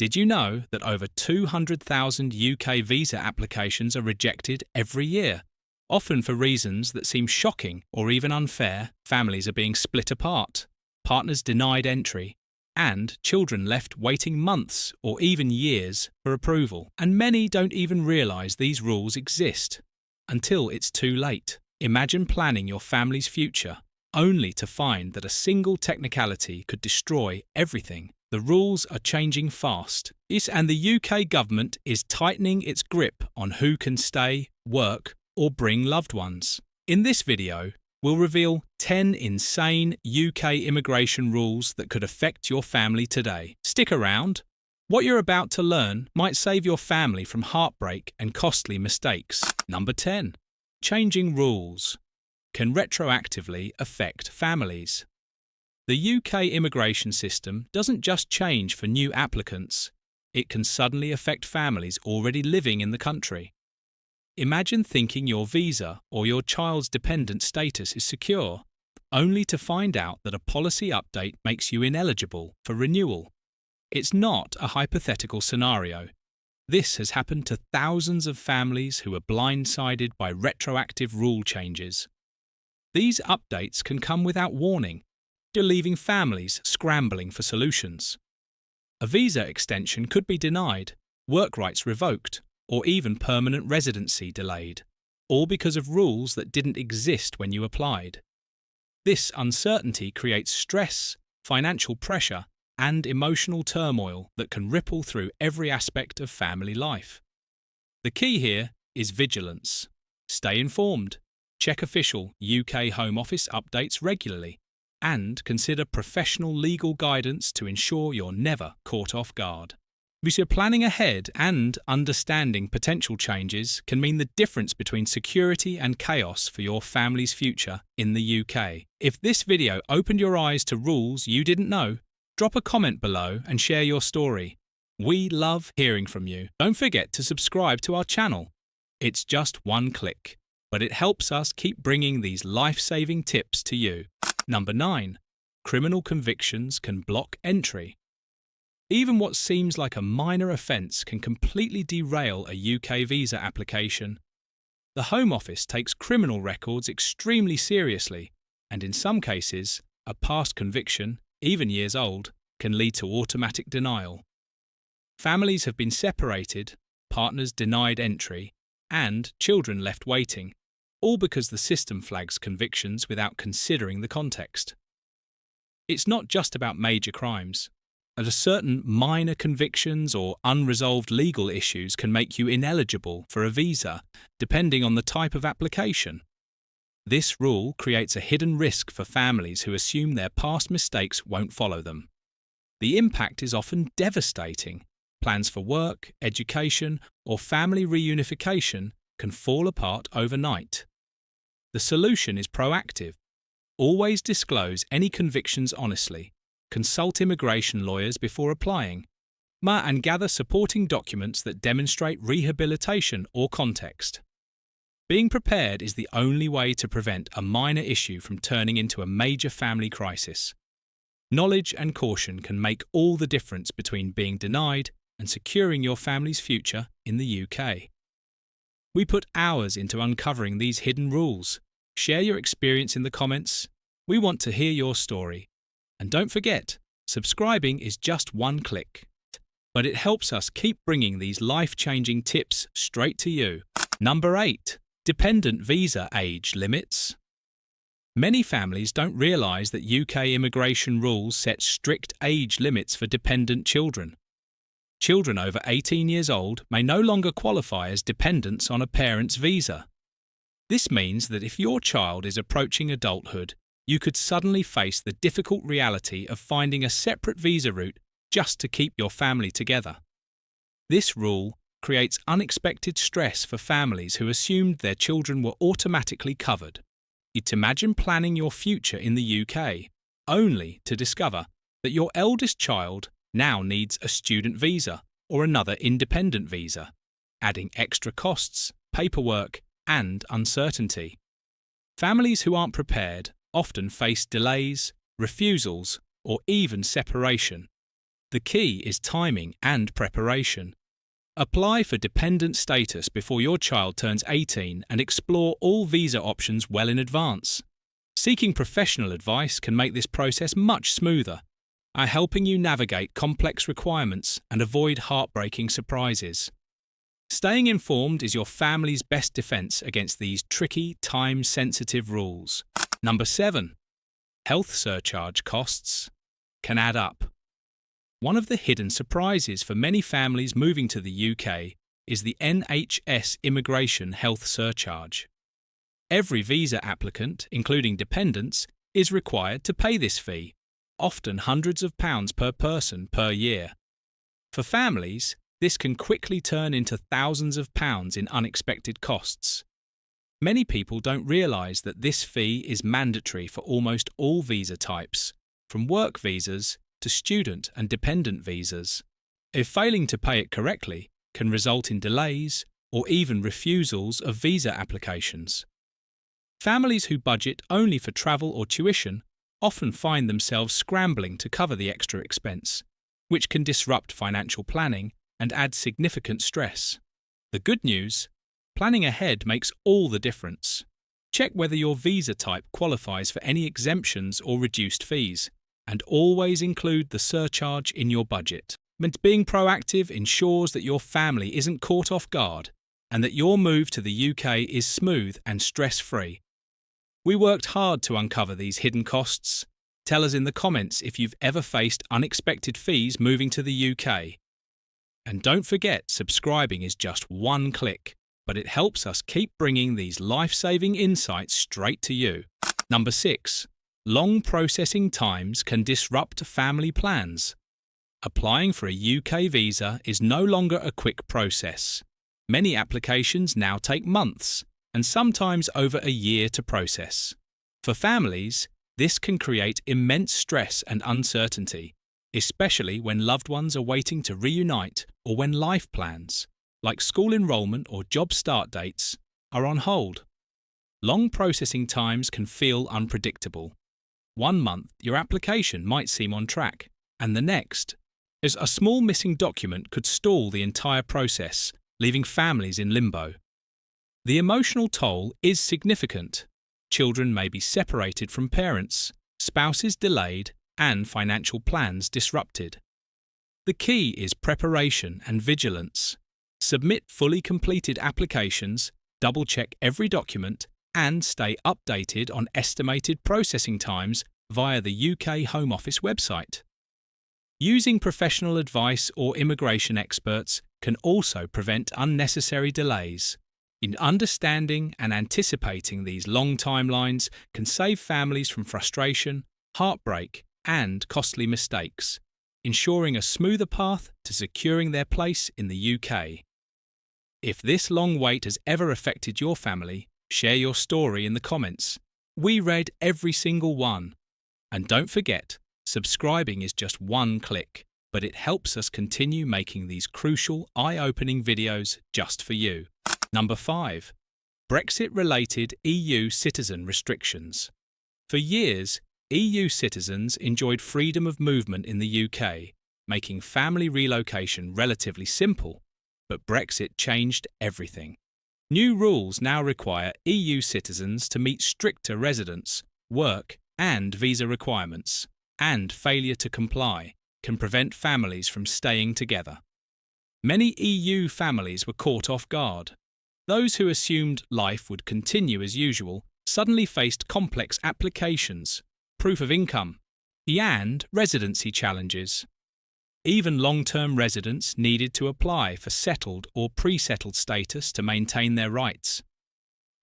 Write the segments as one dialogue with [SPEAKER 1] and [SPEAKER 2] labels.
[SPEAKER 1] Did you know that over 200,000 UK visa applications are rejected every year? Often for reasons that seem shocking or even unfair. Families are being split apart, partners denied entry, and children left waiting months or even years for approval. And many don't even realise these rules exist until it's too late. Imagine planning your family's future only to find that a single technicality could destroy everything. The rules are changing fast, and the UK government is tightening its grip on who can stay, work, or bring loved ones. In this video, we'll reveal 10 insane UK immigration rules that could affect your family today. Stick around. What you're about to learn might save your family from heartbreak and costly mistakes. Number 10. Changing rules can retroactively affect families. The UK immigration system doesn't just change for new applicants, it can suddenly affect families already living in the country. Imagine thinking your visa or your child's dependent status is secure, only to find out that a policy update makes you ineligible for renewal. It's not a hypothetical scenario. This has happened to thousands of families who are blindsided by retroactive rule changes. These updates can come without warning, leaving families scrambling for solutions. A visa extension could be denied, work rights revoked, or even permanent residency delayed, all because of rules that didn't exist when you applied. This uncertainty creates stress, financial pressure, and emotional turmoil that can ripple through every aspect of family life. The key here is vigilance. Stay informed, check official UK Home Office updates regularly, and consider professional legal guidance to ensure you're never caught off guard. Because planning ahead and understanding potential changes can mean the difference between security and chaos for your family's future in the UK. If this video opened your eyes to rules you didn't know, drop a comment below and share your story. We love hearing from you. Don't forget to subscribe to our channel. It's just one click, but it helps us keep bringing these life-saving tips to you. Number 9. Criminal convictions can block entry. Even what seems like a minor offence can completely derail a UK visa application. The Home Office takes criminal records extremely seriously, and in some cases, a past conviction, even years old, can lead to automatic denial. Families have been separated, partners denied entry, and children left waiting, all because the system flags convictions without considering the context. It's not just about major crimes. Certain minor convictions or unresolved legal issues can make you ineligible for a visa, depending on the type of application. This rule creates a hidden risk for families who assume their past mistakes won't follow them. The impact is often devastating. Plans for work, education, or family reunification can fall apart overnight. The solution is proactive. Always disclose any convictions honestly. Consult immigration lawyers before applying, and gather supporting documents that demonstrate rehabilitation or context. Being prepared is the only way to prevent a minor issue from turning into a major family crisis. Knowledge and caution can make all the difference between being denied and securing your family's future in the UK. We put hours into uncovering these hidden rules. Share your experience in the comments. We want to hear your story. And don't forget, subscribing is just one click. But it helps us keep bringing these life-changing tips straight to you. Number 8. Dependent visa age limits. Many families don't realise that UK immigration rules set strict age limits for dependent children. Children over 18 years old may no longer qualify as dependents on a parent's visa. This means that if your child is approaching adulthood, you could suddenly face the difficult reality of finding a separate visa route just to keep your family together. This rule creates unexpected stress for families who assumed their children were automatically covered. Imagine planning your future in the UK, only to discover that your eldest child now needs a student visa or another independent visa, adding extra costs, paperwork, and uncertainty. Families who aren't prepared often face delays, refusals, or even separation. The key is timing and preparation. Apply for dependent status before your child turns 18 and explore all visa options well in advance. Seeking professional advice can make this process much smoother, helping you navigate complex requirements and avoid heartbreaking surprises. Staying informed is your family's best defense against these tricky, time-sensitive rules. Number 7. Health surcharge costs can add up. One of the hidden surprises for many families moving to the UK is the NHS immigration health surcharge. Every visa applicant, including dependents, is required to pay this fee, often hundreds of pounds per person per year. For families, this can quickly turn into thousands of pounds in unexpected costs. Many people don't realise that this fee is mandatory for almost all visa types, from work visas to student and dependent visas. If failing to pay it correctly can result in delays or even refusals of visa applications. Families who budget only for travel or tuition often find themselves scrambling to cover the extra expense, which can disrupt financial planning and add significant stress. The good news: planning ahead makes all the difference. Check whether your visa type qualifies for any exemptions or reduced fees, and always include the surcharge in your budget. Being proactive ensures that your family isn't caught off guard and that your move to the UK is smooth and stress-free. We worked hard to uncover these hidden costs. Tell us in the comments if you've ever faced unexpected fees moving to the UK. And don't forget, subscribing is just one click, but it helps us keep bringing these life-saving insights straight to you. Number 6. Long processing times can disrupt family plans. Applying for a UK visa is no longer a quick process. Many applications now take months, and sometimes over a year to process. For families, this can create immense stress and uncertainty, especially when loved ones are waiting to reunite or when life plans, like school enrolment or job start dates, are on hold. Long processing times can feel unpredictable. 1 month, your application might seem on track, and the next, as a small missing document could stall the entire process, leaving families in limbo. The emotional toll is significant. Children may be separated from parents, spouses delayed, and financial plans disrupted. The key is preparation and vigilance. Submit fully completed applications, double-check every document, and stay updated on estimated processing times via the UK Home Office website. Using professional advice or immigration experts can also prevent unnecessary delays. In understanding and anticipating these long timelines can save families from frustration, heartbreak, and costly mistakes, ensuring a smoother path to securing their place in the UK. If this long wait has ever affected your family, share your story in the comments. We read every single one. And don't forget, subscribing is just one click, but it helps us continue making these crucial, eye-opening videos just for you. Number 5. Brexit-related EU citizen restrictions. For years, EU citizens enjoyed freedom of movement in the UK, making family relocation relatively simple, but Brexit changed everything. New rules now require EU citizens to meet stricter residence, work, and visa requirements, and failure to comply can prevent families from staying together. Many EU families were caught off guard. Those who assumed life would continue as usual suddenly faced complex applications, proof of income, and residency challenges. Even long-term residents needed to apply for settled or pre-settled status to maintain their rights.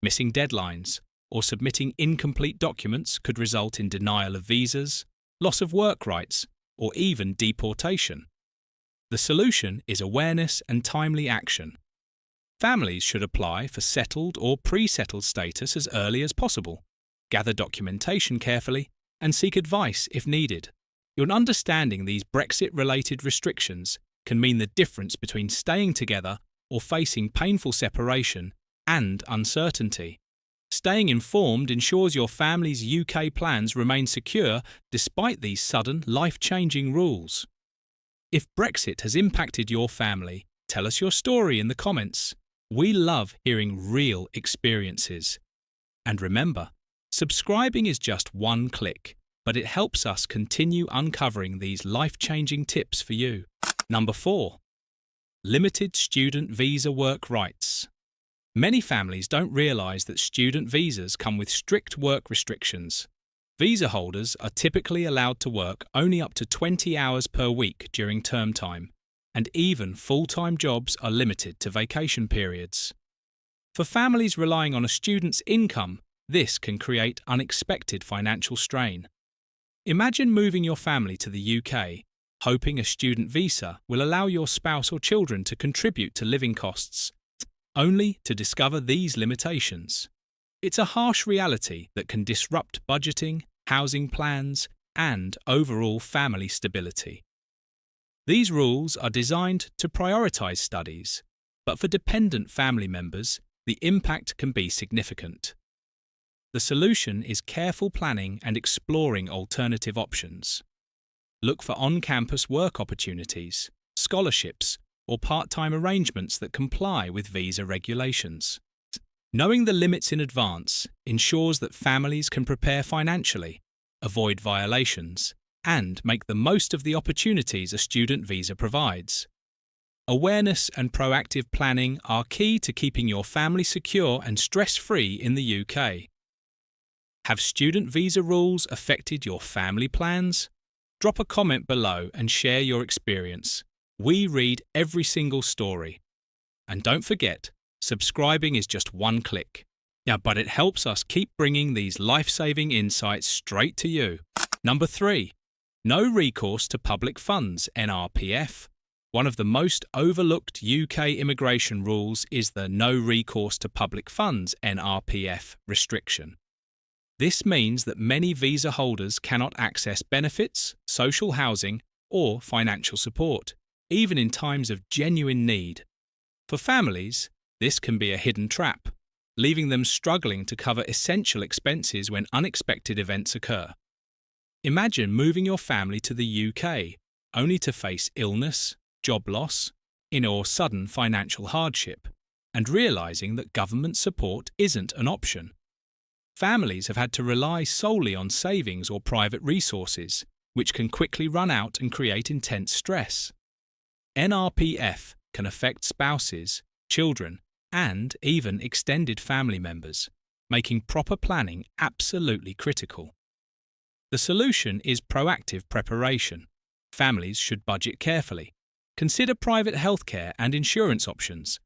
[SPEAKER 1] Missing deadlines or submitting incomplete documents could result in denial of visas, loss of work rights, or even deportation. The solution is awareness and timely action. Families should apply for settled or pre-settled status as early as possible, gather documentation carefully, and seek advice if needed. Your understanding these Brexit-related restrictions can mean the difference between staying together or facing painful separation and uncertainty. Staying informed ensures your family's UK plans remain secure despite these sudden, life-changing rules. If Brexit has impacted your family, tell us your story in the comments. We love hearing real experiences. And remember, subscribing is just one click, but it helps us continue uncovering these life-changing tips for you. Number 4. Limited student visa work rights. Many families don't realise that student visas come with strict work restrictions. Visa holders are typically allowed to work only up to 20 hours per week during term time, and even full-time jobs are limited to vacation periods. For families relying on a student's income, this can create unexpected financial strain. Imagine moving your family to the UK, hoping a student visa will allow your spouse or children to contribute to living costs, only to discover these limitations. It's a harsh reality that can disrupt budgeting, housing plans, and overall family stability. These rules are designed to prioritise studies, but for dependent family members, the impact can be significant. The solution is careful planning and exploring alternative options. Look for on-campus work opportunities, scholarships, or part-time arrangements that comply with visa regulations. Knowing the limits in advance ensures that families can prepare financially, avoid violations, and make the most of the opportunities a student visa provides. Awareness and proactive planning are key to keeping your family secure and stress-free in the UK. Have student visa rules affected your family plans? Drop a comment below and share your experience. We read every single story. And don't forget, subscribing is just one click. Yeah, but it helps us keep bringing these life-saving insights straight to you. Number 3. No recourse to public funds, NRPF. One of the most overlooked UK immigration rules is the no recourse to public funds, NRPF, restriction. This means that many visa holders cannot access benefits, social housing, or financial support, even in times of genuine need. For families, this can be a hidden trap, leaving them struggling to cover essential expenses when unexpected events occur. Imagine moving your family to the UK, only to face illness, job loss, or sudden financial hardship, and realising that government support isn't an option. Families have had to rely solely on savings or private resources, which can quickly run out and create intense stress. NRPF can affect spouses, children, and even extended family members, making proper planning absolutely critical. The solution is proactive preparation. Families should budget carefully, consider private healthcare and insurance options,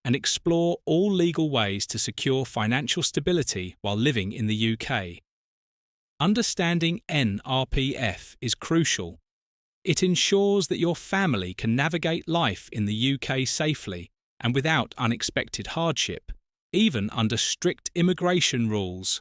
[SPEAKER 1] and explore all legal ways to secure financial stability while living in the UK. Understanding NRPF is crucial. It ensures that your family can navigate life in the UK safely and without unexpected hardship, even under strict immigration rules.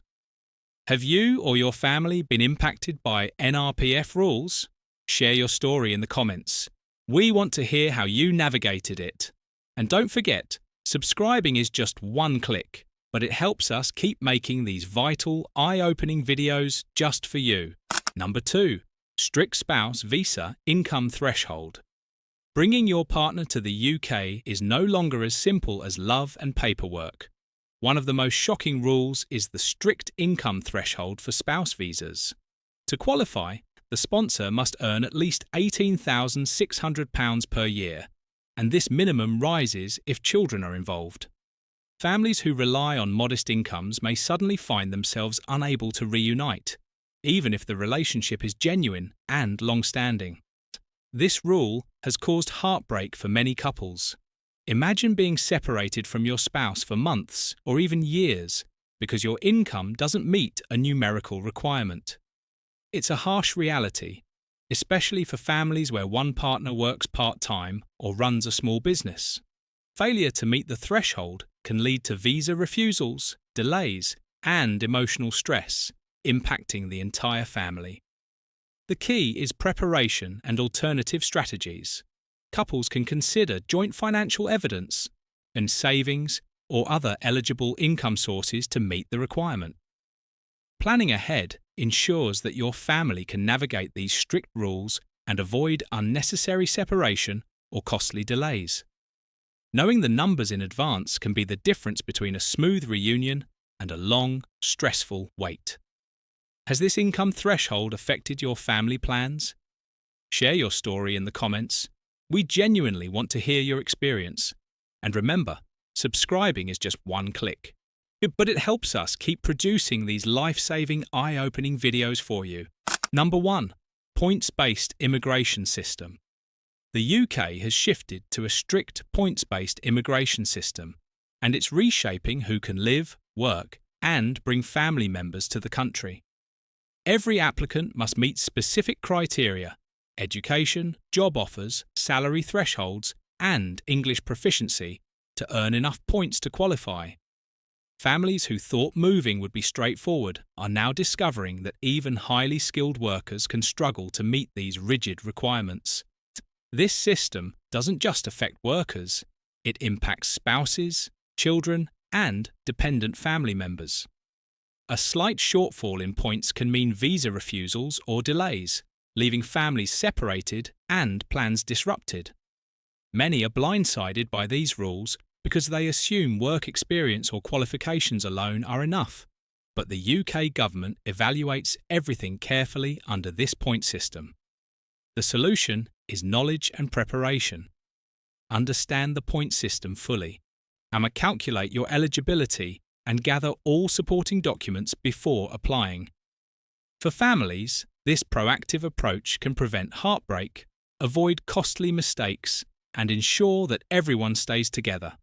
[SPEAKER 1] Have you or your family been impacted by NRPF rules? Share your story in the comments. We want to hear how you navigated it. And don't forget, subscribing is just one click, but it helps us keep making these vital, eye-opening videos just for you. Number 2. Strict spouse visa income threshold. Bringing your partner to the UK is no longer as simple as love and paperwork. One of the most shocking rules is the strict income threshold for spouse visas. To qualify, the sponsor must earn at least £18,600 per year, and this minimum rises if children are involved. Families who rely on modest incomes may suddenly find themselves unable to reunite, even if the relationship is genuine and long-standing. This rule has caused heartbreak for many couples. Imagine being separated from your spouse for months or even years because your income doesn't meet a numerical requirement. It's a harsh reality, especially for families where one partner works part-time or runs a small business. Failure to meet the threshold can lead to visa refusals, delays, and emotional stress, impacting the entire family. The key is preparation and alternative strategies. Couples can consider joint financial evidence and savings or other eligible income sources to meet the requirement. Planning ahead ensures that your family can navigate these strict rules and avoid unnecessary separation or costly delays. Knowing the numbers in advance can be the difference between a smooth reunion and a long, stressful wait. Has this income threshold affected your family plans? Share your story in the comments. We genuinely want to hear your experience. And remember, subscribing is just one click. But it helps us keep producing these life-saving, eye-opening videos for you. Number 1. Points-based immigration system. The UK has shifted to a strict points-based immigration system, and it's reshaping who can live, work, and bring family members to the country. Every applicant must meet specific criteria: education, job offers, salary thresholds, and English proficiency to earn enough points to qualify. Families who thought moving would be straightforward are now discovering that even highly skilled workers can struggle to meet these rigid requirements. This system doesn't just affect workers, it impacts spouses, children, and dependent family members. A slight shortfall in points can mean visa refusals or delays, leaving families separated and plans disrupted. Many are blindsided by these rules because they assume work experience or qualifications alone are enough. But the UK government evaluates everything carefully under this point system. The solution is knowledge and preparation. Understand the point system fully, calculate your eligibility, and gather all supporting documents before applying. For families, this proactive approach can prevent heartbreak, avoid costly mistakes, and ensure that everyone stays together.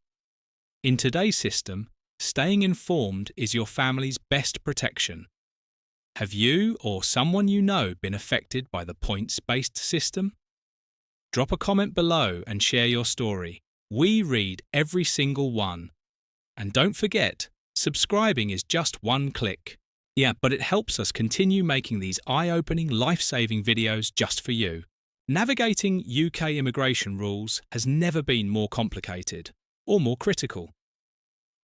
[SPEAKER 1] In today's system, staying informed is your family's best protection. Have you or someone you know been affected by the points-based system? Drop a comment below and share your story. We read every single one. And don't forget, subscribing is just one click. But it helps us continue making these eye-opening, life-saving videos just for you. Navigating UK immigration rules has never been more complicated or more critical.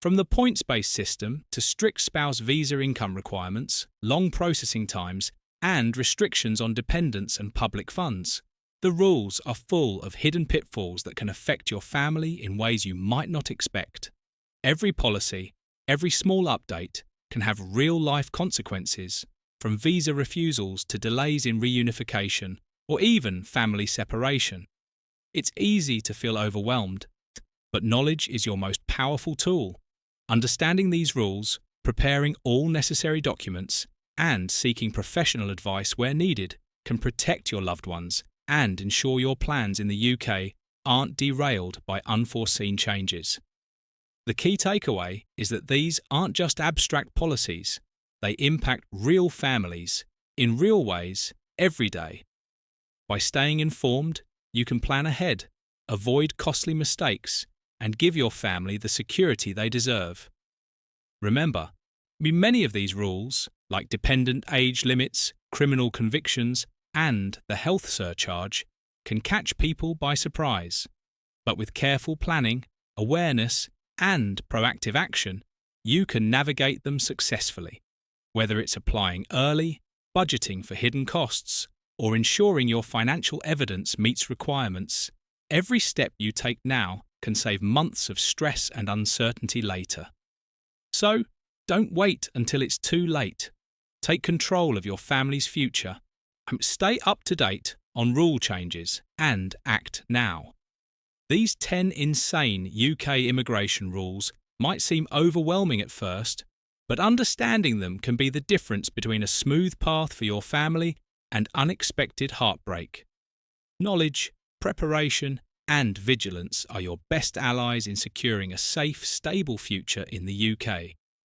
[SPEAKER 1] From the points-based system to strict spouse visa income requirements, long processing times, and restrictions on dependents and public funds, the rules are full of hidden pitfalls that can affect your family in ways you might not expect. Every policy, every small update, can have real-life consequences, from visa refusals to delays in reunification, or even family separation. It's easy to feel overwhelmed, but knowledge is your most powerful tool. Understanding these rules, preparing all necessary documents, and seeking professional advice where needed can protect your loved ones and ensure your plans in the UK aren't derailed by unforeseen changes. The key takeaway is that these aren't just abstract policies, they impact real families, in real ways, every day. By staying informed, you can plan ahead, avoid costly mistakes, and give your family the security they deserve. Remember, many of these rules, like dependent age limits, criminal convictions, and the health surcharge, can catch people by surprise. But with careful planning, awareness, and proactive action, you can navigate them successfully. Whether it's applying early, budgeting for hidden costs, or ensuring your financial evidence meets requirements, every step you take now can save months of stress and uncertainty later. So, don't wait until it's too late. Take control of your family's future. Stay up to date on rule changes and act now. These 10 insane UK immigration rules might seem overwhelming at first, but understanding them can be the difference between a smooth path for your family and unexpected heartbreak. Knowledge, preparation, and vigilance are your best allies in securing a safe, stable future in the UK.